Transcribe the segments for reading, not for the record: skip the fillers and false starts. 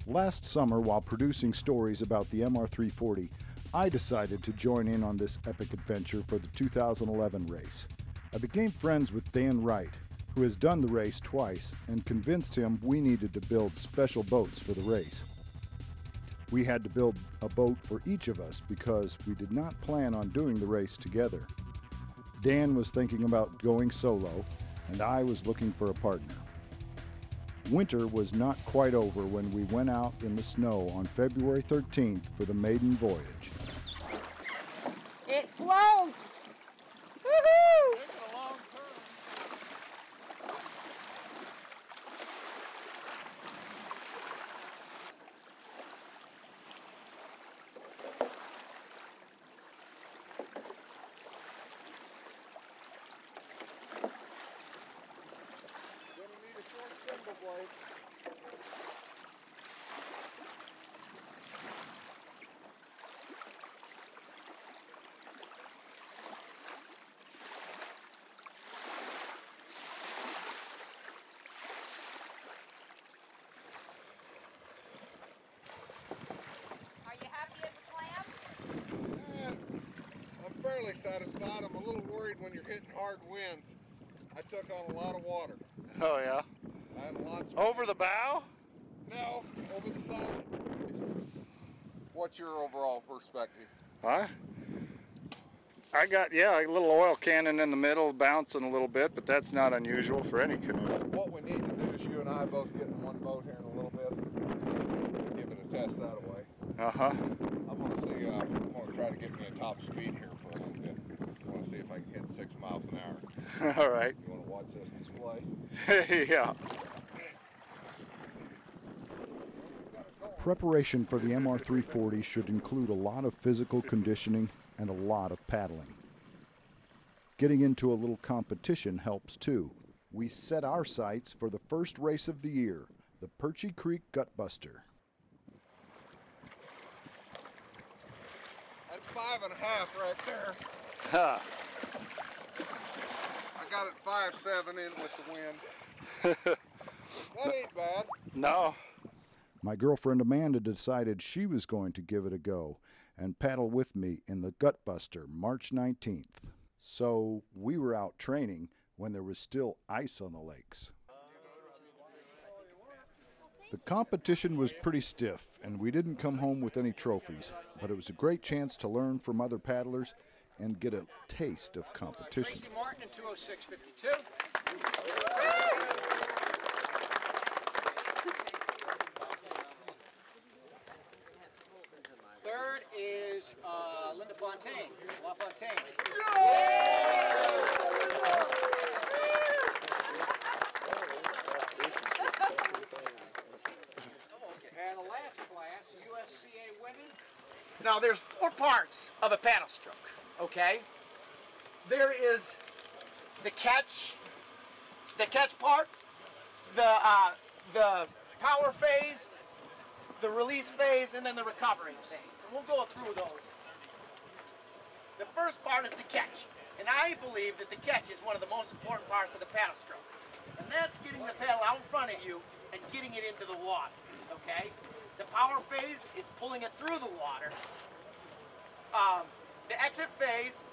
Last summer, while producing stories about the MR340, I decided to join in on this epic adventure for the 2011 race. I became friends with Dan Wright, who has done the race twice, and convinced him we needed to build special boats for the race. We had to build a boat for each of us because we did not plan on doing the race together. Dan was thinking about going solo, and I was looking for a partner. Winter was not quite over when we went out in the snow on February 13th for the maiden voyage. It floats! Woohoo! I'm fairly satisfied. I'm a little worried when you're hitting hard winds. I took on a lot of water. Oh yeah? I had lots of... Over the bow? No, over the side. What's your overall perspective? I got, yeah, a little oil cannon in the middle, bouncing a little bit, but that's not unusual for any canoe. What we need to do is you and I both get in one boat here in a little bit. Give it a test that way. Uh-huh. I'm going to see, I'm going to try to get me a top speed here for a little bit. I want to see if I can hit 6 miles an hour. All right. You want to watch this display? Yeah. Preparation for the MR340 should include a lot of physical conditioning and a lot of paddling. Getting into a little competition helps too. We set our sights for the first race of the year, the Perche Creek Gutbuster. That's 5.5 right there. Huh. I got it 5.7 in with the wind. That ain't bad. No. My girlfriend Amanda decided she was going to give it a go and paddle with me in the Gutbuster March 19th. So we were out training when there was still ice on the lakes. The competition was pretty stiff and we didn't come home with any trophies, but it was a great chance to learn from other paddlers and get a taste of competition. Tracy Martin in 206.52. Third is Linda Fontaine, La Fontaine. And the last class, USCA women. Now there's 4 parts of a paddle stroke, okay? There is the catch part, the power phase, the release phase, and then the recovery phase. And we'll go through those. The first part is the catch. And I believe that the catch is one of the most important parts of the paddle stroke. And that's getting the paddle out in front of you and getting it into the water, okay? The power phase is pulling it through the water. The exit phase,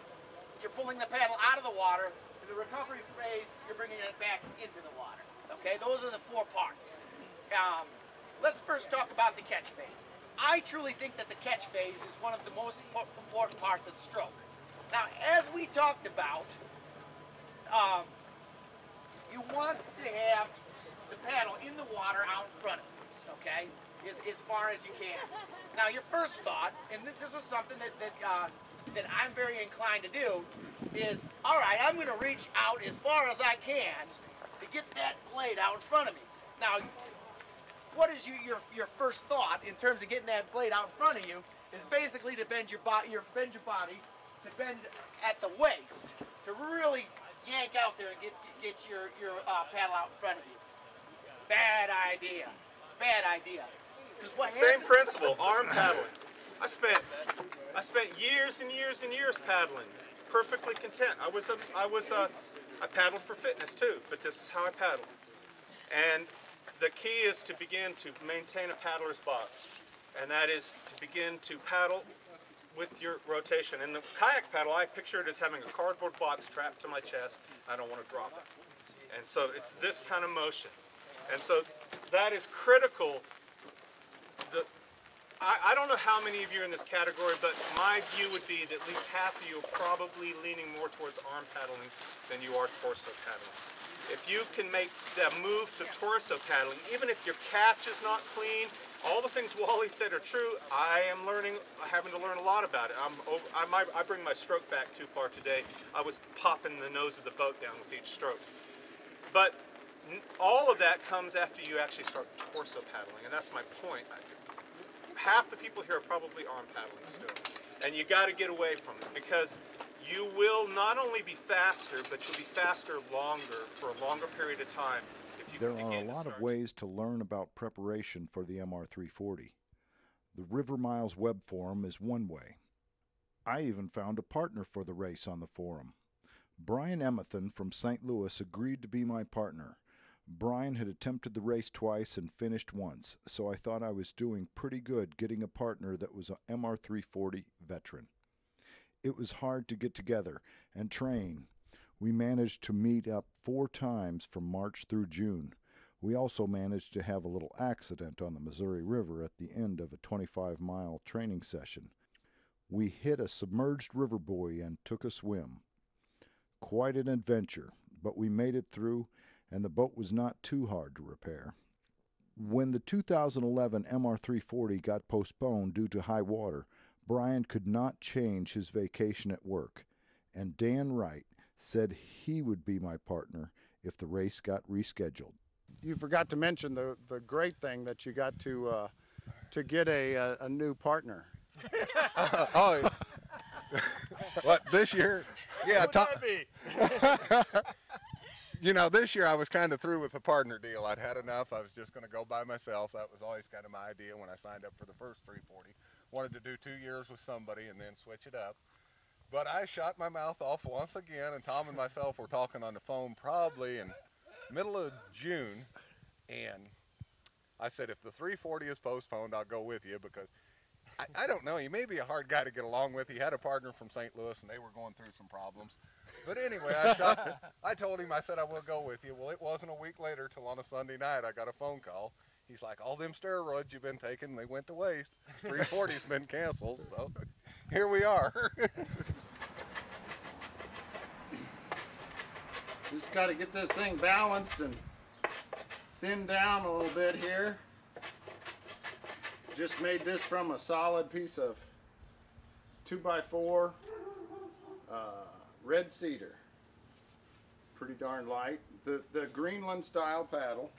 you're pulling the paddle out of the water. And the recovery phase, you're bringing it back into the water. Okay, those are the 4 parts. Let's first talk about the catch phase. I truly think that the catch phase is one of the most important parts of the stroke. Now, as we talked about, you want to have the paddle in the water out in front of you, okay, as far as you can. Now, your first thought, and this is something that I'm very inclined to do, is, all right, I'm going to reach out as far as I can to get that blade out in front of me. Now, what is your first thought in terms of getting that blade out in front of you is basically to bend your body to bend at the waist to really yank out there and get your paddle out in front of you. Bad idea. Bad idea. Same principle, arm paddling. I spent years and years and years paddling, perfectly content. I paddled for fitness too, but this is how I paddled. And the key is to begin to maintain a paddler's box, and that is to begin to paddle with your rotation. In the kayak paddle, I picture it as having a cardboard box strapped to my chest. I don't want to drop it. And so it's this kind of motion. And so that is critical. I don't know how many of you are in this category, but my view would be that at least half of you are probably leaning more towards arm paddling than you are torso paddling. If you can make that move to torso paddling, even if your catch is not clean, all the things Wally said are true. I am having to learn a lot about it. I bring my stroke back too far today. I was popping the nose of the boat down with each stroke. But all of that comes after you actually start torso paddling, and that's my point. Half the people here are probably arm paddling still. And you got to get away from it, because you will not only be faster, but you'll be faster longer for a longer period of time. If you There are a lot of ways to learn about preparation for the MR340. The River Miles web forum is one way. I even found a partner for the race on the forum. Brian Emethan from St. Louis agreed to be my partner. Brian had attempted the race twice and finished once, so I thought I was doing pretty good getting a partner that was an MR340 veteran. It was hard to get together and train. We managed to meet up 4 times from March through June. We also managed to have a little accident on the Missouri River at the end of a 25-mile training session. We hit a submerged river buoy and took a swim. Quite an adventure, but we made it through, and the boat was not too hard to repair. When the 2011 MR340 got postponed due to high water, Brian could not change his vacation at work, and Dan Wright said he would be my partner if the race got rescheduled. You forgot to mention the great thing that you got to get a new partner. Oh, what, this year? Yeah, you know, this year I was kind of through with the partner deal. I'd had enough. I was just going to go by myself. That was always kind of my idea when I signed up for the first 340. Wanted to do 2 years with somebody and then switch it up. But I shot my mouth off once again, and Tom and myself were talking on the phone probably in middle of June, and I said, if the 340 is postponed, I'll go with you, because I don't know, he may be a hard guy to get along with. He had a partner from St. Louis, and they were going through some problems. But anyway, I told him, I said, I will go with you. Well, it wasn't a week later till on a Sunday night I got a phone call. He's like, all them steroids you've been taking, they went to waste. 340's been canceled, so here we are. Just got to get this thing balanced and thinned down a little bit here. Just made this from a solid piece of 2x4 red cedar. Pretty darn light. The Greenland style paddle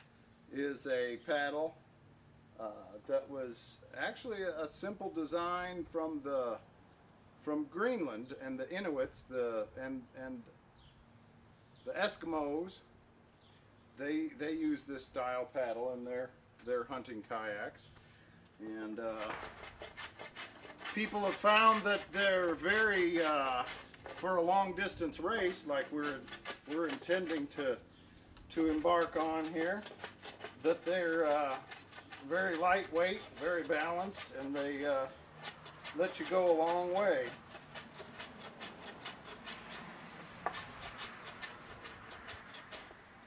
is a paddle that was actually a simple design from Greenland and the Inuits, and the Eskimos. They use this style paddle in their hunting kayaks, and people have found that they're very for a long distance race like we're intending to embark on here, that they're very lightweight, very balanced, and they let you go a long way.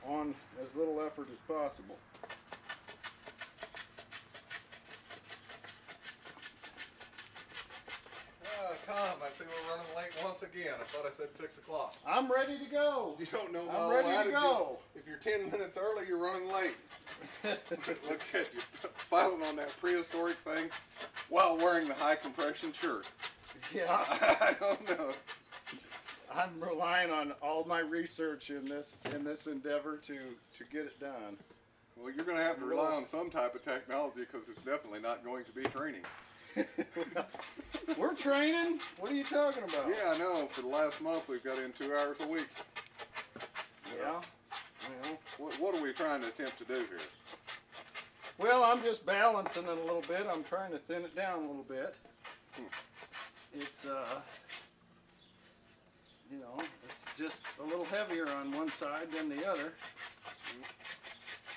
On as little effort as possible. Tom, I see we're running late once again. I thought I said 6 o'clock. I'm ready to go. You don't know I'm ready to go. If you're 10 minutes early, you're running late. Look at you, filing on that prehistoric thing while wearing the high compression shirt. Yeah. I don't know. I'm relying on all my research in this endeavor to get it done. Well, you're going to have to rely on some type of technology, because it's definitely not going to be training. We're training? What are you talking about? Yeah, I know. For the last month, we've got in 2 hours a week. Yeah. Well, What are we trying to attempt to do here? well, I'm just balancing it a little bit. I'm trying to thin it down a little bit. It's you know, it's just a little heavier on one side than the other.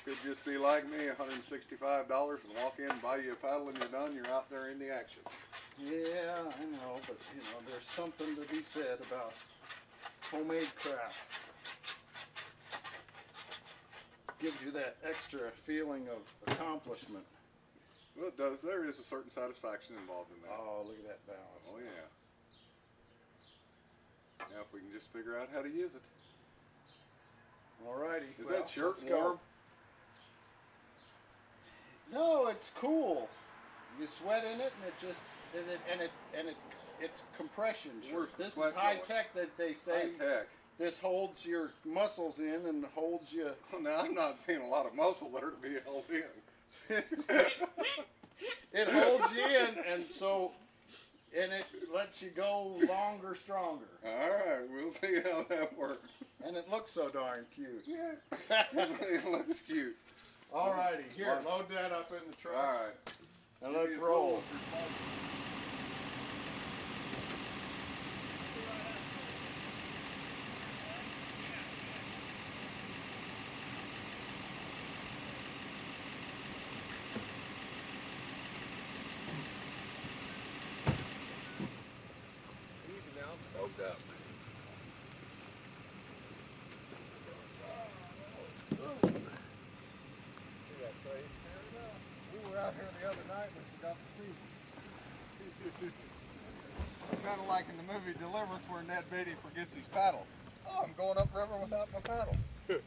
Could just be like me, $165 and walk in, buy you a paddle and you're done, you're out there in the action. Yeah, I know, but you know, there's something to be said about homemade craft. Gives you that extra feeling of accomplishment. Well, it does. There is a certain satisfaction involved in that. Oh, look at that balance. Oh, yeah. Now, if we can just figure out how to use it. Alrighty. Is well, that shirt let's go. warm? No, it's cool. You sweat in it, and it just it's compression. Where's the This is sweat high going? tech that they say. High tech. This holds your muscles in and holds you. Well, now, I'm not seeing a lot of muscle there to be held in. It holds you in, and it lets you go longer, stronger. All right, we'll see how that works. And it looks so darn cute. Yeah, it looks cute. Alrighty, here, load that up in the truck. All right. And let's roll. Easy now, I'm stoked up. We were out here the other night and we forgot the seats. Kind of like in the movie Deliverance where Ned Beatty forgets his paddle. Oh, I'm going upriver without my paddle. We're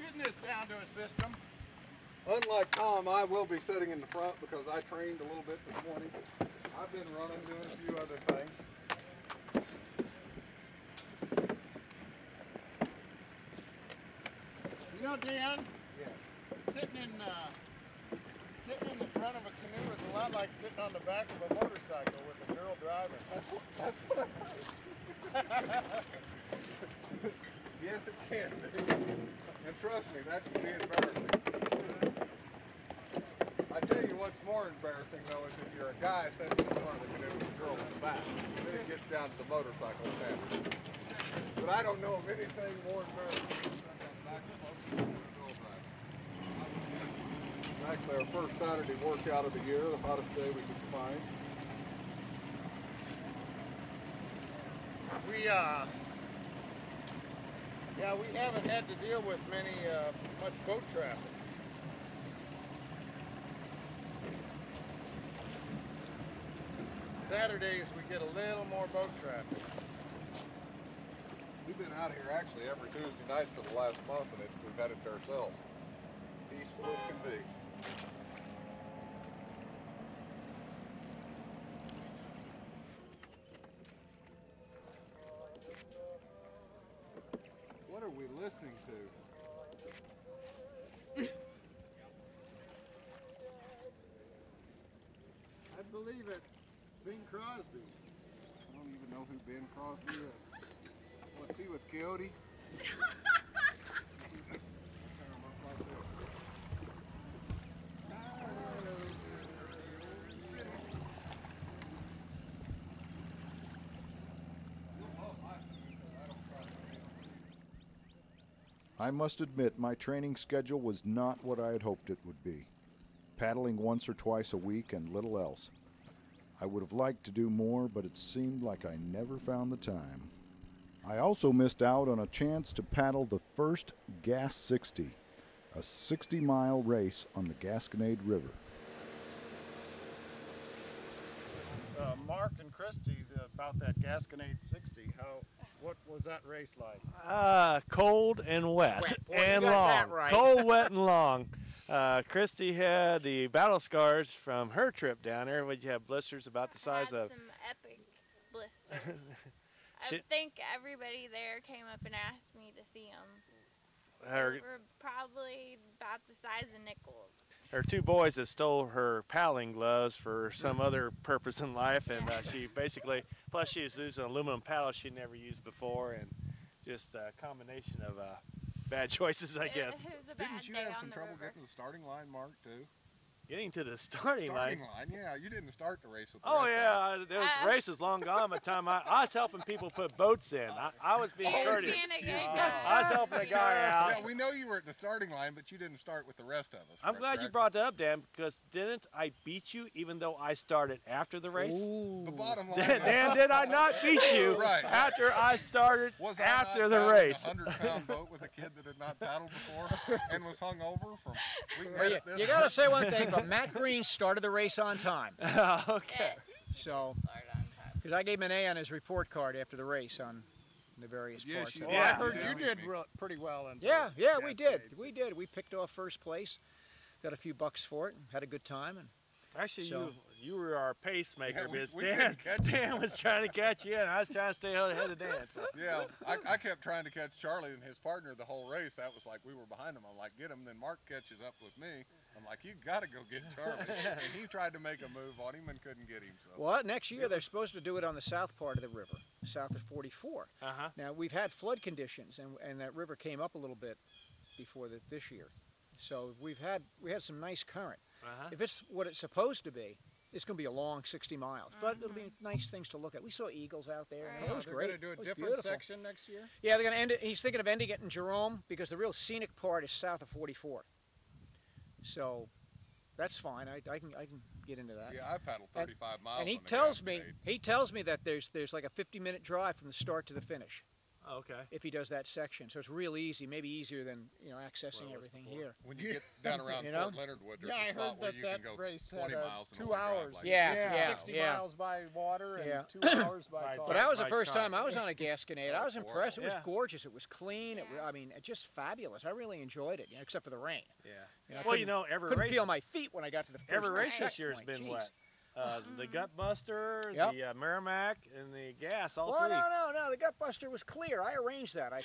getting this down to a system. Unlike Tom, I will be sitting in the front because I trained a little bit this morning. I've been running, doing a few other things. You know, Dan, Yes. sitting in the front of a canoe is a lot like sitting on the back of a motorcycle with a girl driving. That's what Yes, it can be. And trust me, that can be embarrassing. I tell you what's more embarrassing, though, is if you're a guy sitting in the front of the canoe with a girl in the back. Then it gets down to the motorcycle standard. But I don't know of anything more embarrassing than sitting on the back of a motorcycle with a girl driving. Actually, our first Saturday workout of the year, the hottest day we could find. We haven't had to deal with much boat traffic. Saturdays we get a little more boat traffic. We've been out here actually every Tuesday night for the last month, and we've had it to ourselves. Peaceful as can be. What are we listening to? I believe it's Bing Crosby. I don't even know who Ben Crosby is. What's he with, Coyote? I must admit my training schedule was not what I had hoped it would be. Paddling once or twice a week and little else. I would have liked to do more, but it seemed like I never found the time. I also missed out on a chance to paddle the first Gas 60, a 60-mile race on the Gasconade River. Mark and Christy, about that Gasconade 60, what was that race like? Cold and wet, Boy, and you got long. that right. Cold, wet, and long. Christy had the battle scars from her trip down there. Would you have blisters about the size had of? some epic blisters. I Shit. think everybody there came up and asked me to see them. Her, They were probably about the size of nickels. her two boys that stole her paddling gloves for some other purpose in life, and she basically, plus she was using an aluminum paddle she'd never used before, and just a combination of bad choices, I guess. It was a bad Didn't you day have on some the trouble river. getting to the starting line, Mark, too? Getting to the starting line. Yeah. You didn't start the race with the Oh rest yeah, of us. there was races long gone by the time I was helping people put boats in. I was being courteous. I was helping a guy out. Yeah, we know you were at the starting line, but you didn't start with the rest of us. I'm glad you brought that up, Dan, because didn't I beat you even though I started after the race? Ooh. The bottom line. Dan, did I not beat you after I started after the race? A 100-pound boat with a kid that had not paddled before and was hung over from. You got to say one thing, but Matt Green started the race on time. Okay. So, because I gave him an A on his report card after the race on the various parts. Well, I heard you did pretty well. Yeah, we did. We did. We picked off first place, got a few bucks for it, and had a good time. And actually, so, you were our pacemaker, because we Dan was trying to catch you, and I was trying to stay ahead of Dan. So. Yeah, I kept trying to catch Charlie and his partner the whole race. That was like we were behind him. I'm like, get him. Then Mark catches up with me. I'm like, you got to go get Charlie. And he tried to make a move on him and couldn't get him. So. Well, next year they're supposed to do it on the south part of the river, south of 44. Now, we've had flood conditions, and that river came up a little bit before this year. So we had some nice current. If it's what it's supposed to be, it's going to be a long 60 miles, but it'll be nice things to look at. We saw eagles out there. And it was great. They're going to do a different section next year? Yeah, they're going to end it. He's thinking of ending it in Jerome because the real scenic part is south of 44. So that's fine. I can get into that. Yeah, I paddled 35 miles. And he tells me that there's like a 50-minute drive from the start to the finish. Oh, okay. If he does that section, so it's real easy, maybe easier than accessing everything here. When you get down around Fort Leonard Wood, there's a spot where you can go 20 miles. 2 hours. Like 60 miles by water and 2 hours by car. But that was the first time I was on a Gasconade. I was impressed. It was gorgeous. It was clean. I mean, just fabulous. I really enjoyed it, except for the rain. Yeah. Well, every couldn't race, feel my feet when I got to the first every race this year has been wet. The Gutbuster, the Merrimack, and the Gas, all three. No, the Gutbuster was clear. I arranged that. I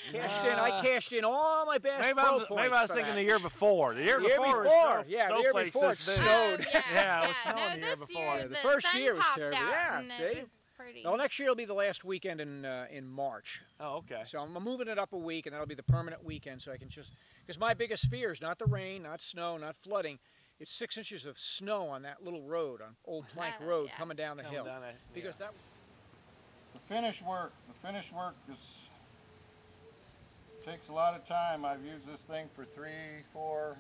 cashed in all my Bass Pro points. Maybe I was thinking the year before. The year before, the year before it snowed. Yeah, it was snowing the year before. The first year was terrible. Yeah, see? Pretty. Well, next year will be the last weekend in March. Oh, okay. So I'm moving it up a week, and that'll be the permanent weekend, so I can because my biggest fear is not the rain, not snow, not flooding. It's 6 inches of snow on that little road, on Old Plank Road, coming down the hill. Because that. The finish work takes a lot of time. I've used this thing for 3-4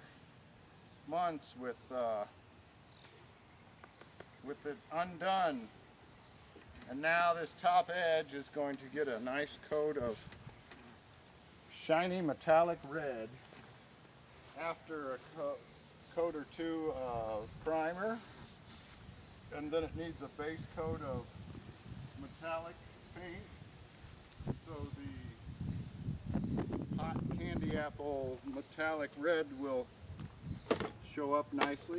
months with it undone, and now this top edge is going to get a nice coat of shiny metallic red after a coat or two of primer, and then it needs a base coat of metallic paint, so the hot candy apple metallic red will show up nicely.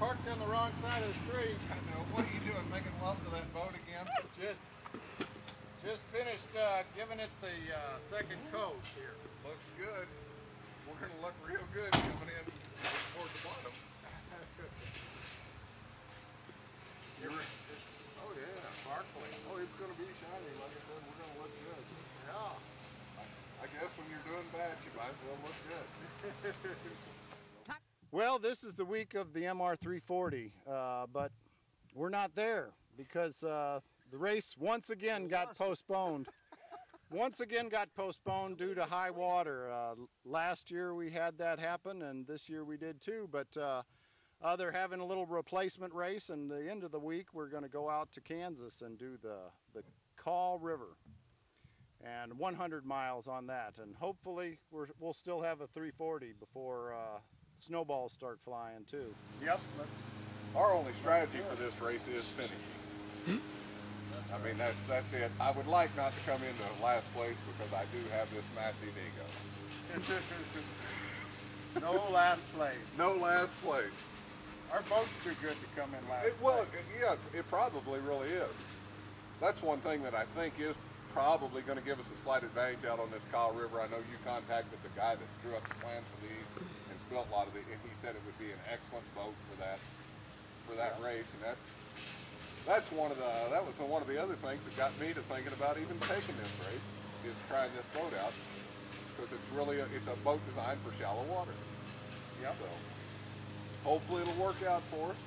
Parked on the wrong side of the street. I know. What are you doing, making love to that boat again? Just finished giving it the second coat here. Looks good. We're going to look real good coming in toward the bottom. Oh yeah, sparkling. Oh, it's going to be shiny. Like I said, we're going to look good. Yeah. I guess when you're doing bad, you might as well look good. Well, this is the week of the MR340, but we're not there because the race once again got postponed. Once again got postponed due to high water. Last year we had that happen, and this year we did too, but they're having a little replacement race, and the end of the week we're going to go out to Kansas and do the Kaw River, and 100 miles on that, and hopefully we'll still have a 340 before snowballs start flying too. Yep. Our only strategy for this race is finishing. I mean, that's it. I would like not to come into last place because I do have this massive ego. No last place. No last place. Our boat's too good to come in last Well, place. yeah, it probably really is. That's one thing that I think is probably going to give us a slight advantage out on this Kaw River. I know you contacted the guy that drew up the plans for these and built a lot of it, and he said it would be an excellent boat for that. for that race, and that was one of the other things that got me to thinking about even taking this race, is trying this boat out, because it's a boat designed for shallow water. Yep. So hopefully it'll work out for us.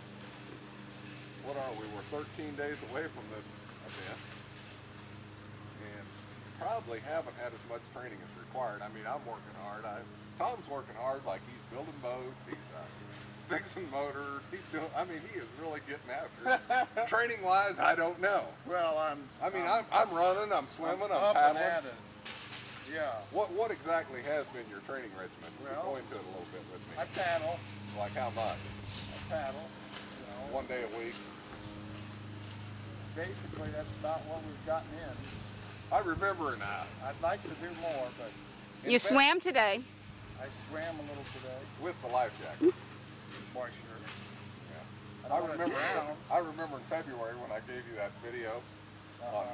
What are we? We're 13 days away from this event, and probably haven't had as much training as required. I mean, I'm working hard. Tom's working hard, like he's building boats, he's fixing motors, he is really getting after it. Training-wise, I don't know. Well, I'm running, I'm swimming, I'm paddling. Yeah. What exactly has been your training regimen? Well, go into it a little bit with me. I paddle. Like how much? I paddle. You know, 1 day a week. Basically, that's about what we've gotten in. I remember now. I'd like to do more, but... You swam today. I swam a little today. With the life jacket. Why, sure. Yeah. I remember in February when I gave you that video on,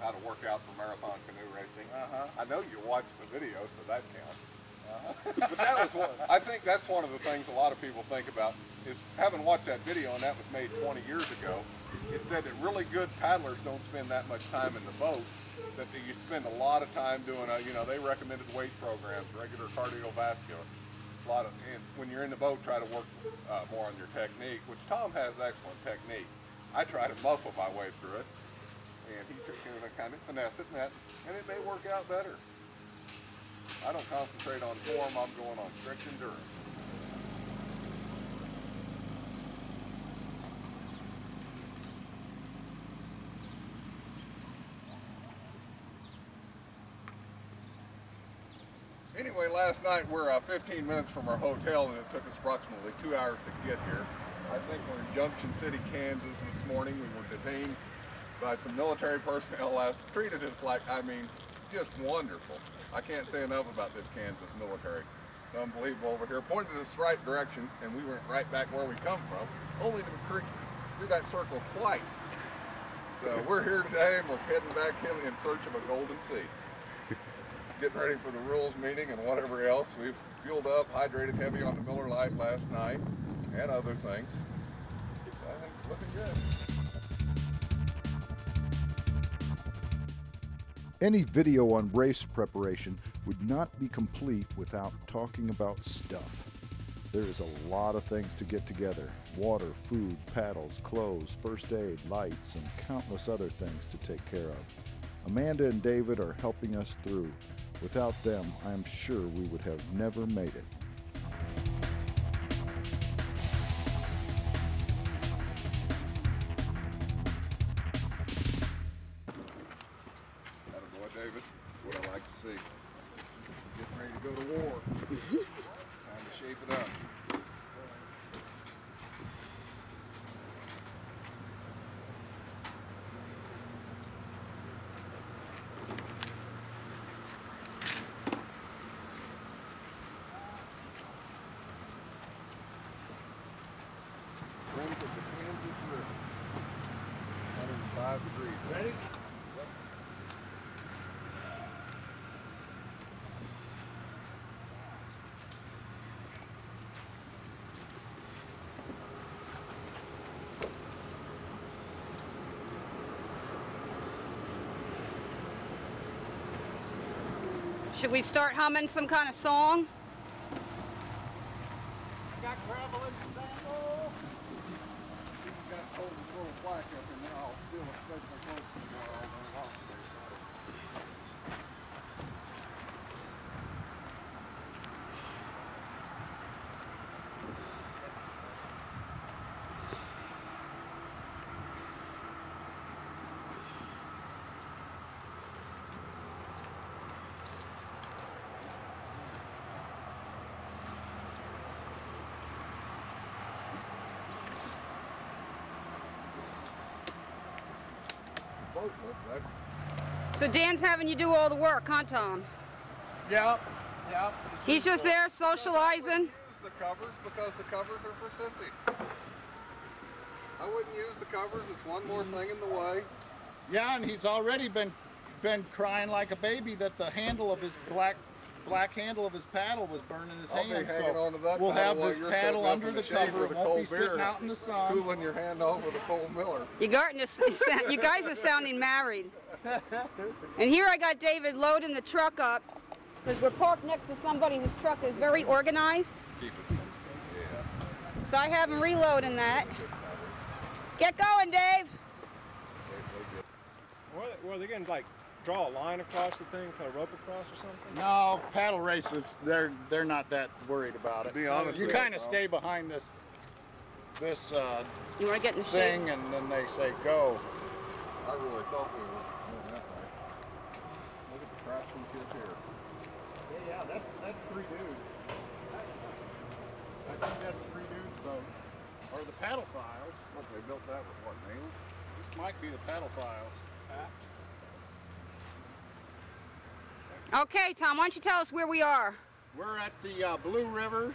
how to work out for marathon canoe racing. I know you watched the video, so that counts. But that was I think that's one of the things a lot of people think about is having watched that video, and that was made 20 years ago. It said that really good paddlers don't spend that much time in the boat, that you spend a lot of time doing they recommended weight programs, regular cardiovascular. And when you're in the boat, try to work more on your technique, which Tom has excellent technique. I try to muscle my way through it, and he took kind of finesse it, and it may work out better. I don't concentrate on form, I'm going on strict endurance. Anyway, last night we're 15 minutes from our hotel, and it took us approximately 2 hours to get here. I think we're in Junction City, Kansas this morning. We were detained by some military personnel treated us like, just wonderful. I can't say enough about this Kansas military. Unbelievable over here. Pointed us the right direction, and we went right back where we come from, only to do that circle twice. So we're here today, and we're heading back in search of a golden sea. Getting ready for the rules meeting and whatever else. We've fueled up, hydrated heavy on the Miller Lite last night, and other things. I think it's looking good. Any video on race preparation would not be complete without talking about stuff. There is a lot of things to get together: water, food, paddles, clothes, first aid, lights, and countless other things to take care of. Amanda and David are helping us through. Without them, I am sure we would have never made it. Attaboy, David. What I like to see. Getting ready to go to war. Time to shape it up. Friends of the Kansas River. 105 degrees. Ready? Yep. Should we start humming some kind of song? Got gravel in the sand. You've got to hold this little flag up, and then I'll feel it special close to you all day long. So Dan's having you do all the work, huh, Tom? Yep. He's just there socializing. I wouldn't use the covers because the covers are for sissies. I wouldn't use the covers. It's one more thing in the way. Yeah, and he's already been crying like a baby that the handle of his black black handle of his paddle was burning his I'll be hand. hanging on to that We'll have while this you're paddle sitting up under in the shade cover. with It a won't cold be sitting beer, out in the sun. cooling your hand off with a cold Miller. You guys are sounding married. And here I got David loading the truck up because we're parked next to somebody whose truck is very organized. Keep it. Yeah. So I have him reloading that. Get going, Dave. Well, they're going to like draw a line across the thing, put a rope across or something? No, paddle races, they're not that worried about it. To be honest, you kind of stay behind this you want to get in the thing, shade? and then they say go. I really thought we were going that way. Look at the craftsmanship here. Yeah, that's 3 dudes. I think that's 3 dudes boat, or the paddle files. Look, they built that with what, nails? This might be the paddle files. Okay, Tom, why don't you tell us where we are? We're at the Blue River.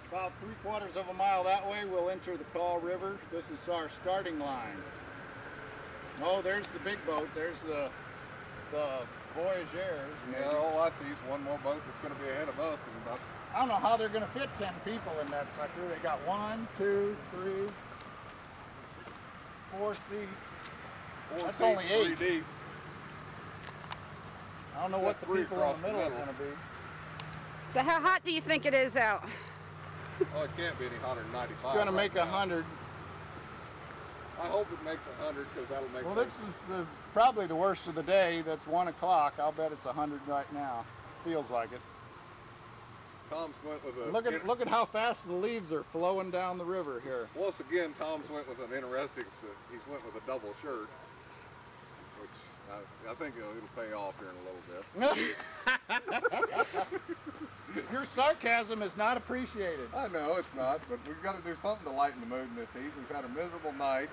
About 3/4 of a mile that way, we'll enter the Call River. This is our starting line. Oh, there's the big boat. There's the Voyageurs. Yeah, all I see is one more boat that's going to be ahead of us. And about I don't know how they're going to fit 10 people in that sucker. They got 1, 2, 3, 4 seats. 4 That's seats, only 3 8. deep. I don't know what the Three people in across the the middle are middle. going to be. So how hot do you think it is out? Oh, it can't be any hotter than 95. It's going to make 100. I hope it makes 100 because that'll make. Well, this is probably the worst of the day. That's 1 o'clock. I'll bet it's 100 right now. Feels like it. Tom's went with a. Look at how fast the leaves are flowing down the river here. Once again, Tom's went with an interesting. He's went with a double shirt, which I think it'll pay off here in a little bit. Your sarcasm is not appreciated. I know it's not, but we've got to do something to lighten the mood in this heat. We've had a miserable night.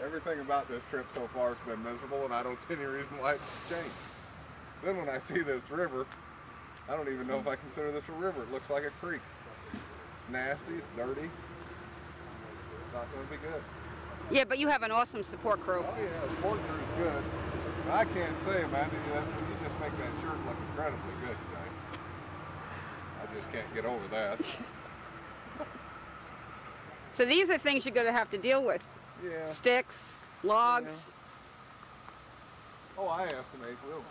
Everything about this trip so far has been miserable, and I don't see any reason why it should change. Then when I see this river, I don't even know if I consider this a river. It looks like a creek. It's nasty, it's dirty. It's not going to be good. Yeah, but you have an awesome support crew. Oh yeah, the support crew is good. But I can't say, man, you just make that shirt look incredibly good today. I just can't get over that. So these are things you're going to have to deal with. Yeah. Sticks, logs. Yeah. Oh, I estimate we'll